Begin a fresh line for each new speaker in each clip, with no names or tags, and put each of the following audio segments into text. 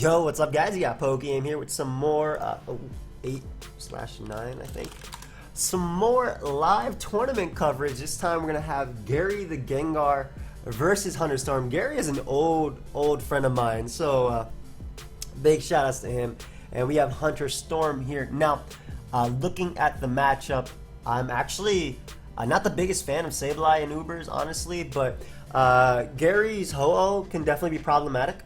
Yo, what's up, guys? You got PokeaimMD here with some more 8/9, I think. Some more live tournament coverage. This time we're gonna have GaryTheGengar versus HunterStorm. Gary is an old friend of mine, so big shout outs to him. And we have HunterStorm here now. Looking at the matchup, I'm actually not the biggest fan of Sableye and Ubers, honestly, but Gary's Ho-Oh can definitely be problematic.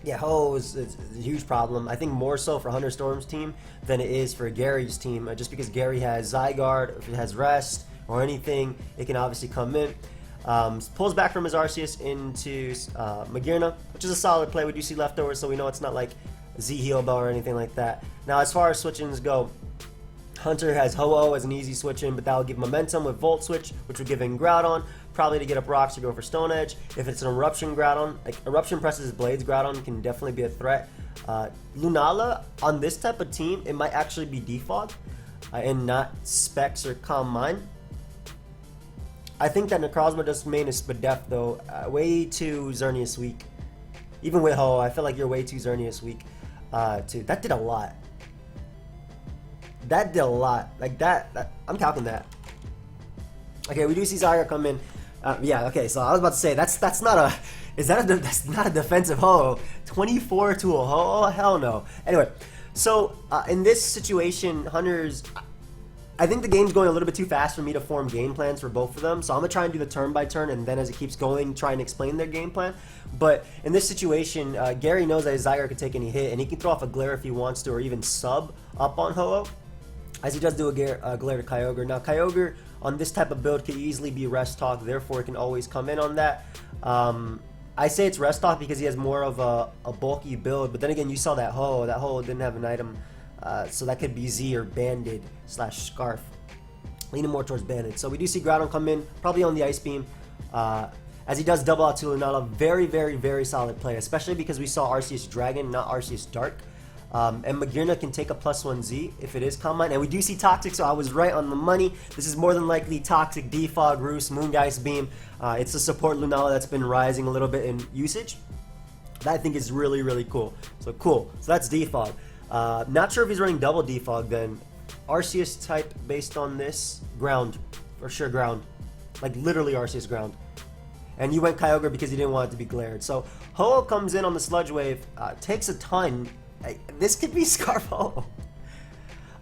Yeah, Ho is a huge problem. I think more so for HunterStorm's team than it is for Gary's team. Just because Gary has Zygarde, if it has Rest or anything, it can obviously come in. Pulls back from his Arceus into Magearna, which is a solid play. We do see leftovers, so we know it's not like Z-Heal-Bell or anything like that. Now, as far as switch-ins go, Hunter has Ho-Oh as an easy switch-in, but that will give momentum with Volt Switch, which will give in Groudon, probably to get up rocks or go for Stone Edge. If it's an Eruption Groudon, like Eruption presses Blades Groudon can definitely be a threat. Lunala, on this type of team, it might actually be Defog and not Specs or Calm Mind. I think that Necrozma main is Spadef, though. Way too Xerneas weak. Even with Ho, I feel like you're way too Xerneas weak, too. That did a lot. That did a lot. Like that I'm counting that. Okay, we do see Zygarde come in. Yeah, okay, so I was about to say that's not a that's not a defensive Ho. 24 to a Ho? Oh, hell no. Anyway, so in this situation, Hunters, I think the game's going a little bit too fast for me to form game plans for both of them. So I'm gonna try and do the turn by turn, and then as it keeps going, try and explain their game plan. But in this situation, Gary knows that his Zygarde can take any hit, and he can throw off a Glare if he wants to, or even sub up on Ho-Oh, as he does do a Glare to Kyogre. Now, Kyogre on this type of build could easily be Rest Talk, therefore it can always come in on that. I say it's Rest Talk because he has more of a bulky build, but then again, you saw that Ho didn't have an item, so that could be Z or Banded / Scarf. Leaning more towards Banded. So we do see Groudon come in, probably on the Ice Beam, as he does double out to Lunala. Very, very, very solid play, especially because we saw Arceus Dragon, not Arceus Dark. And Magearna can take a +1Z if it is Calm Mind. And we do see Toxic, so I was right on the money. This is more than likely Toxic, Defog, Roost, Moongeist Beam. It's a support Lunala that's been rising a little bit in usage. That I think is really, really cool. So cool. So that's Defog. Not sure if he's running double Defog then. Arceus type based on this. Ground. For sure ground. Like literally Arceus ground. And you went Kyogre because you didn't want it to be glared. So Ho-Oh comes in on the Sludge Wave. Takes a ton. This could be Scarf Ho.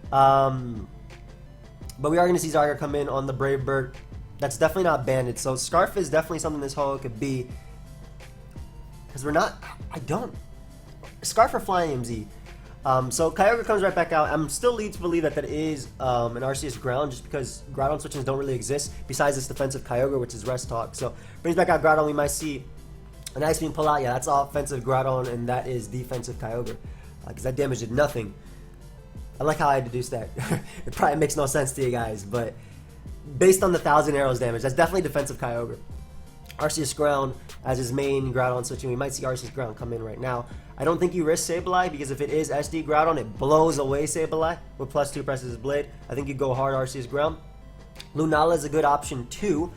But we are going to see Zygarde come in on the Brave Bird. That's definitely not Banded. So Scarf is definitely something this Ho could be. Because we're not... I don't... Scarf or Flying MZ. So Kyogre comes right back out. I'm still lead to believe that that is an Arceus Ground, just because Groudon switches don't really exist besides this defensive Kyogre, which is Rest Talk. So brings back out Groudon. We might see an Ice Beam pull out. Yeah, that's offensive Groudon, and that is defensive Kyogre. Because that damage did nothing. I like how I deduced that. It probably makes no sense to you guys, but based on the 1,000 arrows damage, that's definitely defensive Kyogre. Arceus Ground as his main Groudon switching. We might see Arceus Ground come in right now. I don't think you risk Sableye, because if it is SD Groudon, it blows away Sableye with +2 presses his Blade. I think you go hard Arceus Ground. Lunala is a good option too,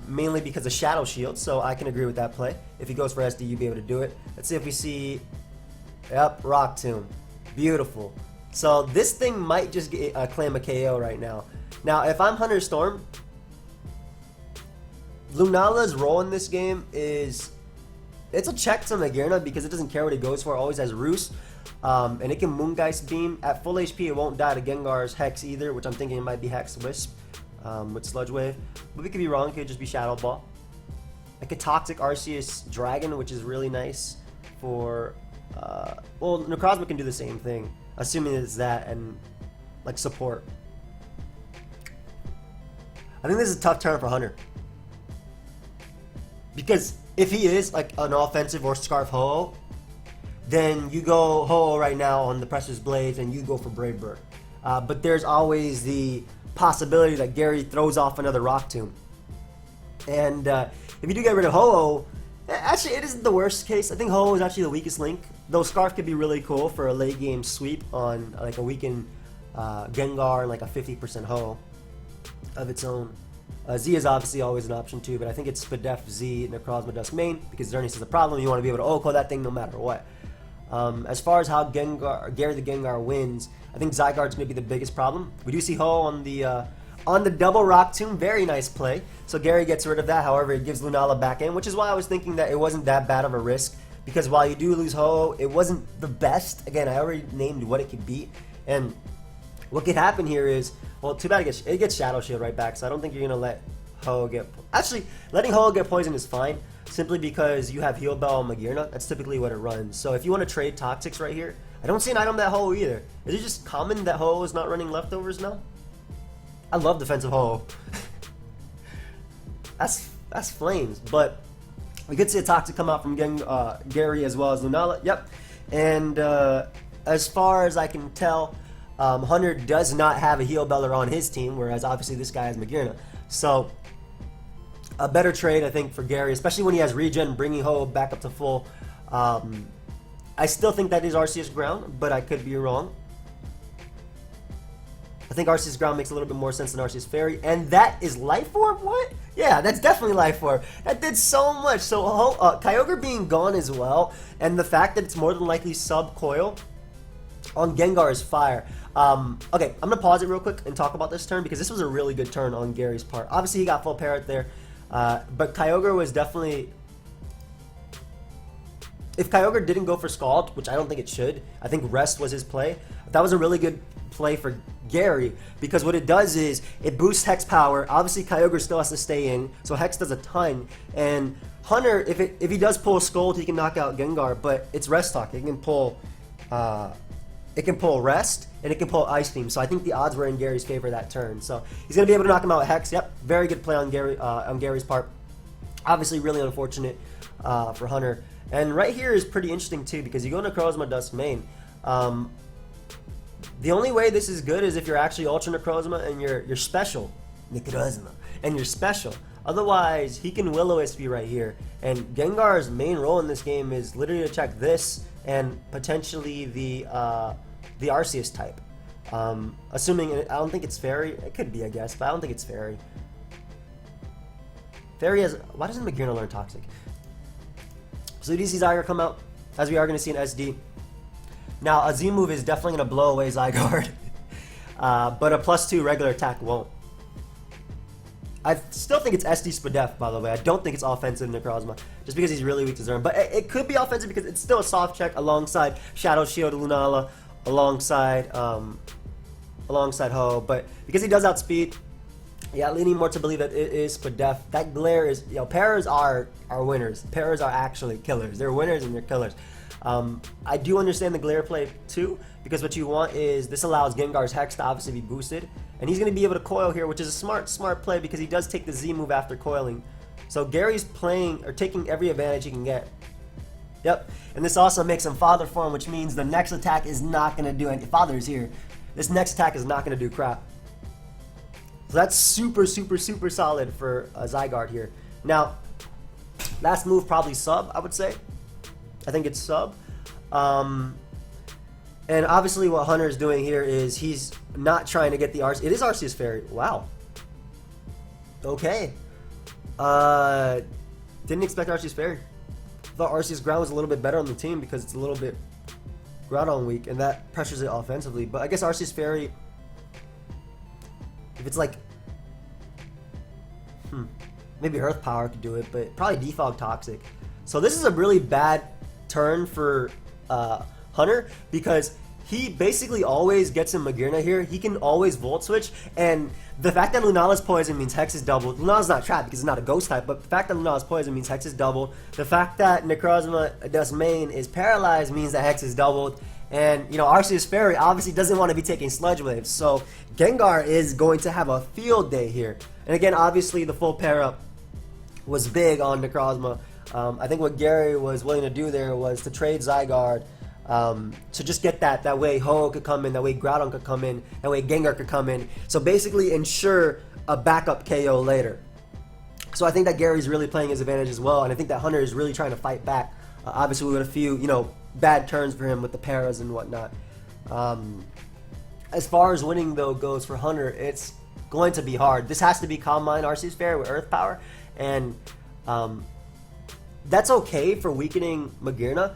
mainly because of Shadow Shield, so I can agree with that play. If he goes for SD, you'd be able to do it. Let's see if we see... Yep, Rock Tomb. Beautiful. So this thing might just claim a KO right now. Now, if I'm HunterStorm, Lunala's role in this game is... It's a check to Magearna because it doesn't care what it goes for. It always has Roost. And it can Moongeist Beam. At full HP, it won't die to Gengar's Hex either, which I'm thinking it might be Hex Wisp with Sludge Wave. But we could be wrong. It could just be Shadow Ball. Like a Toxic Arceus Dragon, which is really nice for... well, Necrozma can do the same thing, assuming it's that and like support. I think this is a tough turn for Hunter, because if he is like an offensive or Scarf Ho-Oh, then you go Ho-Oh right now on the Pressure's Blades and you go for Brave Bird. But there's always the possibility that Gary throws off another Rock Tomb, and if you do get rid of Ho-Oh, actually, it isn't the worst case. I think Ho-Oh is actually the weakest link. Though Scarf could be really cool for a late game sweep on like a weakened Gengar and like a 50% Ho-Oh of its own. Z is obviously always an option too, but I think it's Spadef, Z, Necrozma, Dusk main, because Xerneas is a problem. You want to be able to Oko that thing no matter what. As far as how Gary the Gengar wins, I think Zygarde's maybe the biggest problem. We do see Ho on the double Rock Tomb, very nice play. So Gary gets rid of that. However, it gives Lunala back in, which is why I was thinking that it wasn't that bad of a risk. Because while you do lose Ho, it wasn't the best. Again, I already named what it could beat. And what could happen here is, well, too bad it gets Shadow Shield right back. So I don't think you're going to let Ho get... Actually, letting Ho get poisoned is fine. Simply because you have Heal Bell and Magearna. That's typically what it runs. So if you want to trade Toxics right here, I don't see an item that Ho either. Is it just common that Ho is not running leftovers now? I love defensive Ho. That's flames. But we could see a Toxic come out from Gary as well as Lunala. Yep. And as far as I can tell, Hunter does not have a Heal Beller on his team, whereas obviously this guy has Magearna. So a better trade, I think, for Gary, especially when he has regen, bringing Ho back up to full. I still think that is Arceus Ground, but I could be wrong. I think Arceus Ground makes a little bit more sense than Arceus Fairy, and that is Life Orb? What? Yeah, that's definitely Life Orb. That did so much. So Kyogre being gone as well, and the fact that it's more than likely sub-coil on Gengar is fire. Okay, I'm going to pause it real quick and talk about this turn, because this was a really good turn on Gary's part. Obviously, he got full parrot there. But Kyogre was definitely... If Kyogre didn't go for Scald, which I don't think it should, I think Rest was his play. That was a really good play for Gary, because what it does is it boosts Hex power. Obviously, Kyogre still has to stay in, so Hex does a ton. And Hunter, if he does pull Scald, he can knock out Gengar, but it's Rest Talk. It can pull Rest, and it can pull Ice Beam. So I think the odds were in Gary's favor that turn. So he's going to be able to knock him out with Hex. Yep, very good play on Gary's part. Obviously, really unfortunate for Hunter. And right here is pretty interesting too, because you go into Necrozma Dusk Main. The only way this is good is if you're actually Ultra Necrozma and you're special Necrozma and you're special. Otherwise, he can Will-O-Wisp right here. And Gengar's main role in this game is literally to check this and potentially the Arceus type. Assuming, I don't think it's Fairy. It could be, I guess, but I don't think it's Fairy. Fairy has... Why doesn't Magearna learn Toxic? So you do see Zygarde come out, as we are going to see in SD. Now, a Z move is definitely going to blow away Zygarde. But a +2 regular attack won't. I still think it's SD Spadef, by the way. I don't think it's offensive Necrozma, just because he's really weak to Zerm. But it could be offensive because it's still a soft check alongside Shadow Shield Lunala, alongside Ho. But because he does outspeed, yeah, leaning more to believe that it is Spadef. That Glare is, Paras are winners. Paras are actually killers. They're winners and they're killers. I do understand the Glare play too, because what you want is this allows Gengar's Hex to obviously be boosted, and he's going to be able to coil here, which is a smart play because he does take the Z move after coiling. So Gary's playing or taking every advantage he can get. Yep, and this also makes him Father form, which means the next attack is not going to do anything. Father is here. This next attack is not going to do crap. So that's super solid for Zygarde here. Now, last move probably sub, I would say. I think it's sub. And obviously what Hunter is doing here is he's not trying to get the Arceus. It is Arceus Fairy. Wow. Okay. Didn't expect Arceus Fairy. Thought Arceus Ground was a little bit better on the team because it's a little bit Groudon weak, and that pressures it offensively. But I guess Arceus Fairy, if it's like, maybe Earth Power could do it, but probably Defog Toxic. So this is a really bad turn for Hunter, because he basically always gets in Magearna here. He can always Volt Switch, and the fact that Lunala's poison means Hex is doubled. Lunala's not trapped because it's not a ghost type, but the fact that Lunala's poison means Hex is doubled. The fact that Necrozma Dusk Main is paralyzed means that Hex is doubled. And, Arceus Fairy obviously doesn't want to be taking Sludge Waves, so Gengar is going to have a field day here. And again, obviously the full pair-up was big on Necrozma. I think what Gary was willing to do there was to trade Zygarde to just get that way Ho could come in, that way Groudon could come in, that way Gengar could come in. So basically ensure a backup KO later. So I think that Gary's really playing his advantage as well, and I think that Hunter is really trying to fight back. Obviously with a few, bad turns for him with the paras and whatnot. As far as winning though goes for Hunter, it's going to be hard. This has to be Calm Mind Arceus Fairy with Earth Power, and that's okay for weakening Magearna.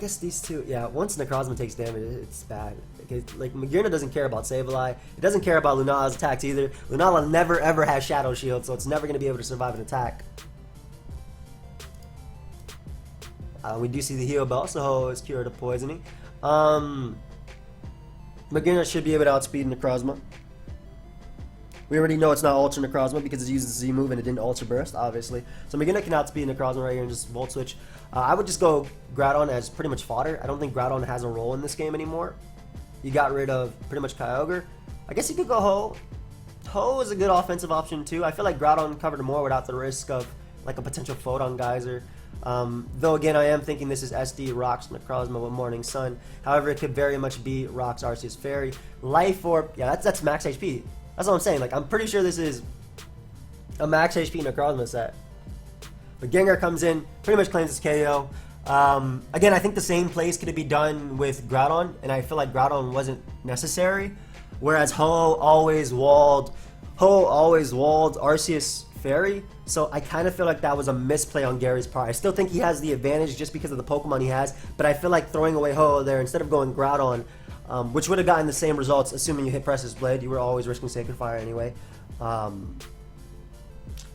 guess these two, yeah, once Necrozma takes damage, it's bad. Like, Magearna doesn't care about Sableye. It doesn't care about Lunala's attacks either. Lunala never ever has Shadow Shield, so it's never going to be able to survive an attack. We do see the heal bell, so Ho is cured of poisoning. Magearna should be able to outspeed Necrozma. We already know it's not Ultra Necrozma because it uses the Z move and it didn't Ultra Burst, obviously. So Magearna can outspeed Necrozma right here and just Volt Switch. I would just go Groudon as pretty much fodder. I don't think Groudon has a role in this game anymore. You got rid of pretty much Kyogre. I guess you could go Ho. Ho is a good offensive option too. I feel like Groudon covered more without the risk of like a potential Photon Geyser. Though again, I am thinking this is SD Rocks Necrozma with Morning Sun. However, it could very much be Rocks Arceus Fairy. Life Orb, yeah, that's max HP. That's what I'm saying. Like, I'm pretty sure this is a max HP Necrozma set. But Gengar comes in, pretty much claims his KO. Again, I think the same plays could be done with Groudon, and I feel like Groudon wasn't necessary. Whereas Ho always walled Arceus Fairy. So I kind of feel like that was a misplay on Gary's part. I still think he has the advantage just because of the Pokemon he has, but I feel like throwing away Ho there instead of going Groudon, which would have gotten the same results assuming you hit Precious Blade. You were always risking Sacred Fire anyway.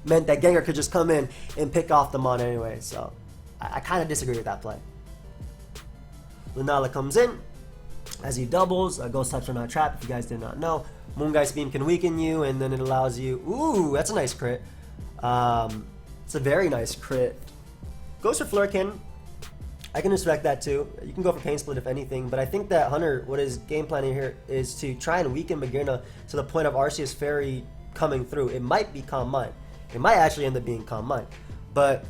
Meant that Gengar could just come in and pick off the Mon anyway. So I kind of disagree with that play. Lunala comes in as he doubles. Ghost types are not trapped if you guys did not know. Moongeist Beam can weaken you, and then it allows you... Ooh, that's a nice crit. It's a very nice crit. Goes for Flurkin. I can respect that too. You can go for Pain Split if anything, but I think that Hunter, what his game plan here is to try and weaken Magearna to the point of Arceus Fairy coming through. It might be Calm Mind. It might actually end up being Calm Mind. But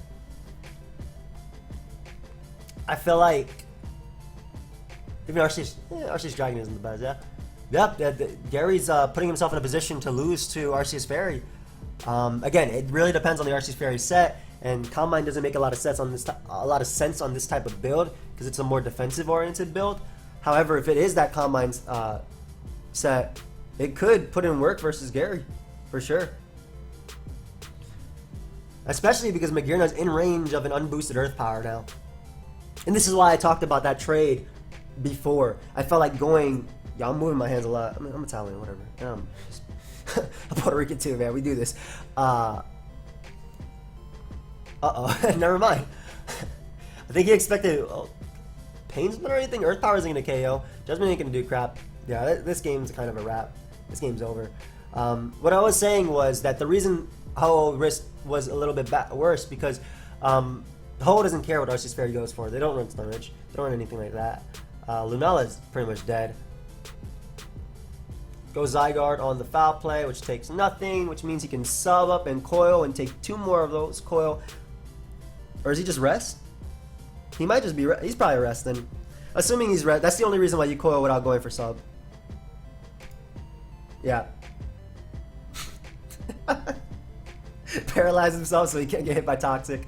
I feel like even Arceus Dragon isn't the best, yeah? Yep, Gary's putting himself in a position to lose to Arceus Fairy. Again, it really depends on the Arceus Fairy set, and Calm Mind doesn't make a lot of sense on this type of build because it's a more defensive-oriented build. However, if it is that Calm Mind set, it could put in work versus Gary, for sure. Especially because Magearna's in range of an unboosted Earth Power now. And this is why I talked about that trade before. I felt like going... Yeah, I'm moving my hands a lot. I mean, I'm Italian, whatever. I'm Puerto Rican too, man. We do this. Uh-oh. Never mind. I think he expected Pain Split or anything. Earth Power isn't going to KO. Judgment ain't going to do crap. Yeah, this game's kind of a wrap. This game's over. What I was saying was that the reason Ho risk was a little bit worse because Ho doesn't care what Arceus Fairy goes for. They don't run Stun Ridge. They don't run anything like that. Lunala's pretty much dead. Go Zygarde on the foul play, which takes nothing, which means he can sub up and coil and take 2 more of those coil. Or is he just rest? He might just be he's probably resting. Assuming he's rest, that's the only reason why you coil without going for sub. Yeah. Paralyze himself so he can't get hit by Toxic.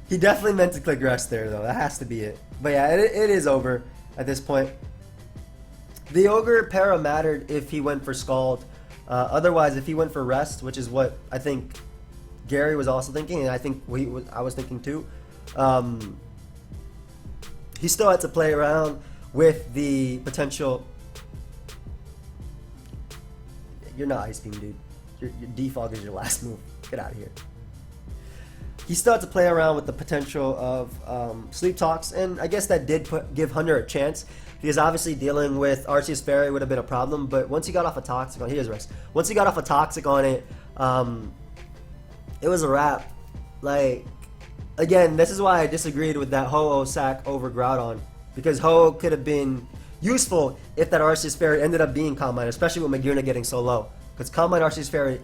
He definitely meant to click rest there though, that has to be it. But yeah, it is over at this point. The Ogre para mattered if he went for Scald. Otherwise, if he went for Rest, which is what I think Gary was also thinking, and I think I was thinking too, he still had to play around with the potential... You're not Ice Beam, dude. Your Defog is your last move. Get out of here. He still had to play around with the potential of Sleep Talks, and I guess that did give Hunter a chance. Because obviously dealing with Arceus Fairy would have been a problem, but once he got off a Toxic on once he got off a Toxic on it, it was a wrap. Like, again, this is why I disagreed with that Ho-Oh sack over Groudon. Because Ho could have been useful if that Arceus Fairy ended up being Calm Mind, especially with Magearna getting so low. Because Calm Mind Arceus Fairy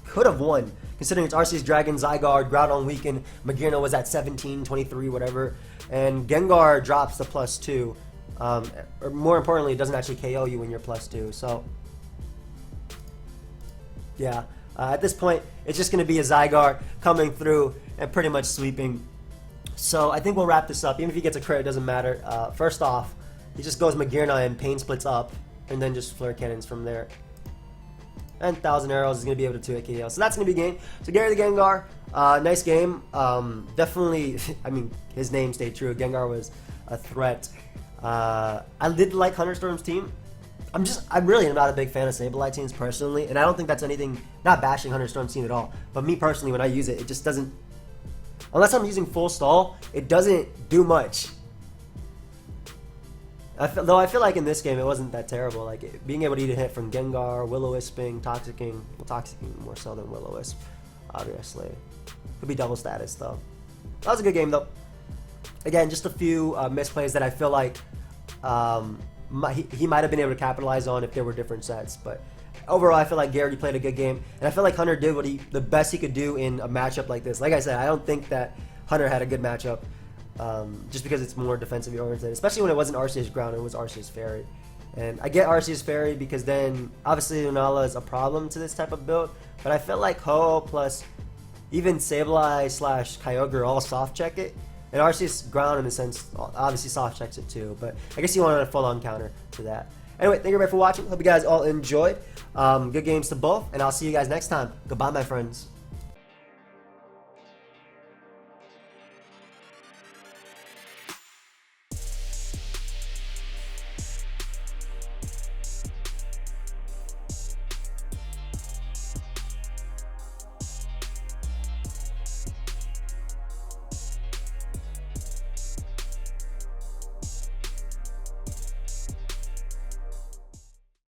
could have won, considering it's Arceus Dragon, Zygarde, Groudon weakened, Magearna was at 17, 23, whatever, and Gengar drops the +2. Or more importantly, it doesn't actually KO you when you're +2. So, yeah. At this point, it's just going to be a Zygarde coming through and pretty much sweeping. So, I think we'll wrap this up. Even if he gets a crit, it doesn't matter. First off, he just goes Magearna and Pain Splits up, and then just Flare Cannons from there. And 1,000 Arrows is going to be able to 2-hit KO. So, that's going to be game. So, Gary the Gengar, nice game. Definitely, I mean, his name stayed true. Gengar was a threat. I did like Hunterstorm's team. I'm really not a big fan of Sableye teams personally, and I don't think that's anything, not bashing Hunterstorm's team at all, but me personally, when I use it, it just doesn't, unless I'm using full stall, it doesn't do much. Though I feel like in this game it wasn't that terrible, like being able to eat a hit from Gengar, Will-O-Wisping, Toxicking, well, Toxicking more so than Will-O-Wisp, obviously. Could be double status though. That was a good game though. Again, just a few misplays that I feel like he might have been able to capitalize on if there were different sets, but overall I feel like Gary played a good game, and I feel like Hunter did the best he could do in a matchup like this. Like I said, I don't think that Hunter had a good matchup, just because it's more defensively oriented, especially when it wasn't Arceus ground, it was Arceus Fairy. And I get Arceus Fairy because then obviously Lunala is a problem to this type of build, but I feel like Ho plus even Sableye / Kyogre all soft check it. And Arceus ground in a sense obviously soft checks it too, but I guess you wanted a full on counter to that. Anyway, thank you everybody for watching. Hope you guys all enjoyed. Good games to both, and I'll see you guys next time. Goodbye, my friends.